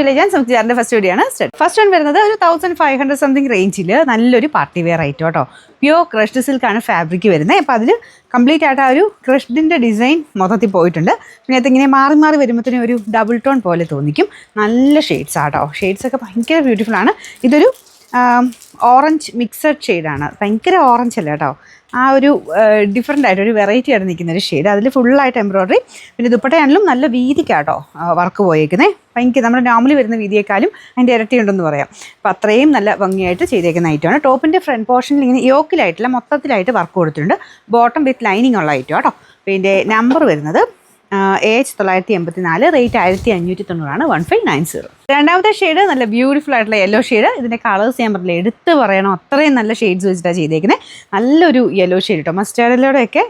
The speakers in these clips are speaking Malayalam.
To legends. നമുക്ക് ചേർന്ന ഫസ്റ്റ് വീഡിയോ ആണ്. ഫസ്റ്റ് വൺ വരുന്നത് ഒരു 1500 സംതിങ് റേഞ്ചിൽ നല്ലൊരു പാർട്ടി വെയർ ഐറ്റം കേട്ടോ. പ്യൂർ ക്രഷ്ഡ് സിൽക്കാണ് ഫാബ്രിക് വരുന്നത്. അപ്പോൾ അതിൽ കംപ്ലീറ്റ് ആയിട്ട് ആ ഒരു ക്രഷ്ഡിൻ്റെ ഡിസൈൻ മൊത്തത്തിൽ പോയിട്ടുണ്ട്. പിന്നെ അതിങ്ങനെ മാറി മാറി വരുമ്പോഴത്തേനും ഒരു ഡബിൾ ടോൺ പോലെ തോന്നിക്കും. നല്ല ഷെയ്ഡ്സ് ആട്ടോ. ഷെയ്ഡ്സൊക്കെ ഭയങ്കര ബ്യൂട്ടിഫുൾ ആണ്. ഇതൊരു ഓറഞ്ച് മിക്സഡ് ഷെയ്ഡാണ്. ഭയങ്കര ഓറഞ്ച് അല്ല കേട്ടോ, ആ ഒരു ഡിഫറെൻ്റ് ആയിട്ട് ഒരു വെറൈറ്റി ആയിട്ട് നിൽക്കുന്ന ഒരു ഷെയ്ഡ്. അതിൽ ഫുള്ളായിട്ട് എംബ്രോയ്ഡറി. പിന്നെ ദുപ്പട്ടയാണെങ്കിലും നല്ല വീതിക്കാട്ടോ വർക്ക് പോയേക്കുന്നത്. ഭയങ്കര നമ്മുടെ നോർമലി വരുന്ന വീതിയേക്കാളും അതിൻ്റെ ഇരട്ടിയുണ്ടെന്ന് പറയാം. അപ്പോൾ അത്രയും നല്ല ഭംഗിയായിട്ട് ചെയ്തേക്കുന്ന ഐറ്റമാണ്. ടോപ്പിൻ്റെ ഫ്രണ്ട് പോർഷനിൽ ഇങ്ങനെ യോക്കിലായിട്ടില്ല, മൊത്തത്തിലായിട്ട് വർക്ക് കൊടുത്തിട്ടുണ്ട്. ബോട്ടം വിത്ത് ലൈനിങ് ഉള്ള ഐറ്റം കേട്ടോ. പിന്നെ നമ്പർ വരുന്നത് AH984, റേറ്റ് 1590 1590. രണ്ടാമത്തെ ഷെയ്ഡ് നല്ല ബ്യൂട്ടിഫുൾ ആയിട്ടുള്ള യെല്ലോ ഷെയ്ഡ്. ഇതിൻ്റെ കളേഴ്സ് ഞാൻ പറഞ്ഞില്ല, എടുത്ത് പറയണം, അത്രയും നല്ല ഷെയ്ഡ്സ് വെച്ചിട്ടാണ് ചെയ്തേക്കുന്നത്. നല്ലൊരു യെല്ലോ ഷെയ്ഡ് കേട്ടോ. മസ്റ്റാർഡിലൂടെയൊക്കെ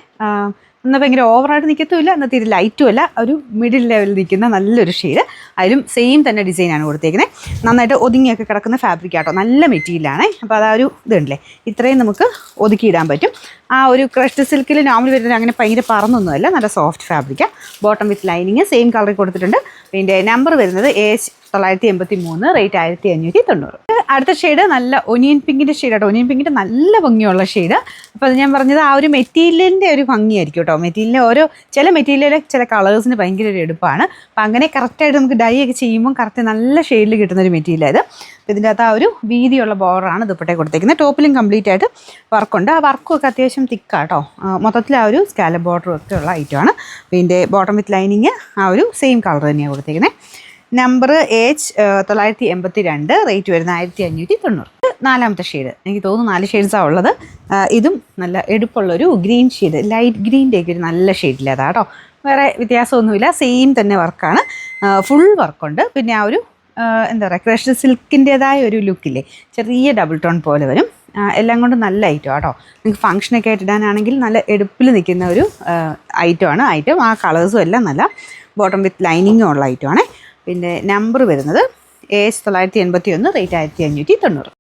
എന്നാൽ ഭയങ്കര ഓവറായിട്ട് നിൽക്കത്തുമില്ല, എന്നാൽ തീരെ ലൈറ്റും അല്ല, ഒരു മിഡിൽ ലെവലിൽ നിൽക്കുന്ന നല്ലൊരു ഷെയ്ഡ്. അതിലും സെയിം തന്നെ ഡിസൈനാണ് കൊടുത്തേക്കുന്നത്. നന്നായിട്ട് ഒതുങ്ങിയൊക്കെ കിടക്കുന്ന ഫാബ്രിക് ആട്ടോ. നല്ല മെറ്റീരിയലാണ്. അപ്പോൾ അതാ ഒരു ഇതുണ്ടല്ലേ, ഇത്രയും നമുക്ക് ഒതുക്കിയിടാൻ പറ്റും. ആ ഒരു ക്രഷ്ഡ് സിൽക്കിൽ നോർമൽ വരുന്നത് അങ്ങനെ ഭയങ്കര പറന്നൊന്നുമല്ല, നല്ല സോഫ്റ്റ് ഫാബ്രിക്കാണ്. ബോട്ടം വിത്ത് ലൈനിങ് സെയിം കളറിൽ കൊടുത്തിട്ടുണ്ട്. പിന്നെ നമ്പർ വരുന്നത് AH983, റേറ്റ് 1590. അടുത്ത ഷെയ്ഡ് നല്ല ഒനിയൻ പിങ്കിൻ്റെ ഷെയ്ഡാട്ടോ. ഒനിയൻ പിങ്കിൻ്റെ നല്ല ഭംഗിയുള്ള ഷെയ്ഡ്. അപ്പോൾ അത് ഞാൻ പറഞ്ഞത് ആ ഒരു മെറ്റീരിയലിൻ്റെ ഒരു ഭംഗിയായിരിക്കും കേട്ടോ. മെറ്റീരിയലിൻ്റെ ചില മെറ്റീരിയൽ ചില കളേഴ്സിന് ഭയങ്കര ഒരു എടുപ്പാണ്. അപ്പോൾ അങ്ങനെ കറക്റ്റായിട്ട് നമുക്ക് ഡൈ ഒക്കെ ചെയ്യുമ്പോൾ കറക്റ്റ് നല്ല ഷെയ്ഡിൽ കിട്ടുന്നൊരു മെറ്റീരിയലായത്. അപ്പോൾ ഇതിൻ്റെ അകത്ത് ആ ഒരു വീതിയുള്ള ബോർഡറാണ് ദുപ്പട്ടയിൽ കൊടുത്തേക്കുന്നത്. ടോപ്പിലും കംപ്ലീറ്റ് ആയിട്ട് വർക്കുണ്ട്. ആ വർക്കും ഒക്കെ അത്യാവശ്യം തിക്കാട്ടോ. മൊത്തത്തിൽ ആ ഒരു സ്കാലപ്പ് ബോർഡറും ഒക്കെ ഉള്ള ഐറ്റമാണ്. പിന്നെ ബോട്ടം വിത്ത് ലൈനിങ് ആ ഒരു സെയിം കളർ തന്നെയാണ് കൊടുത്തേക്കുന്നത്. നമ്പർ AH982, റേറ്റ് വരുന്നത് 1590. നാലാമത്തെ ഷെയ്ഡ്, എനിക്ക് തോന്നുന്നു 4 ഷെയ്ഡ്സാണ് ഉള്ളത്. ഇതും നല്ല എടുപ്പുള്ളൊരു ഗ്രീൻ ഷെയ്ഡ്, ലൈറ്റ് ഗ്രീൻ്റെയൊക്കെ ഒരു നല്ല ഷെയ്ഡില്ല അതാട്ടോ. വേറെ വ്യത്യാസമൊന്നുമില്ല, സെയിം തന്നെ വർക്കാണ്. ഫുൾ വർക്കുണ്ട്. പിന്നെ ആ ഒരു എന്താ പറയുക, ക്രഷ്ഡ് സിൽക്കിൻ്റേതായ ഒരു ലുക്കില്ലേ, ചെറിയ ഡബിൾ ടോൺ പോലെ വരും. എല്ലാം കൊണ്ട് നല്ല ഐറ്റം ആട്ടോ. നിങ്ങൾക്ക് ഫംഗ്ഷനൊക്കെ ആയിട്ട് ഇടാനാണെങ്കിൽ നല്ല എടുപ്പിൽ നിൽക്കുന്ന ഒരു ഐറ്റമാണ്. ആ കളേഴ്സും എല്ലാം നല്ല ബോട്ടം വിത്ത് ലൈനിങ്ങും ഉള്ള ഐറ്റമാണ്. പിന്നെ നമ്പർ വരുന്നത് AH981, റേറ്റ് 1590.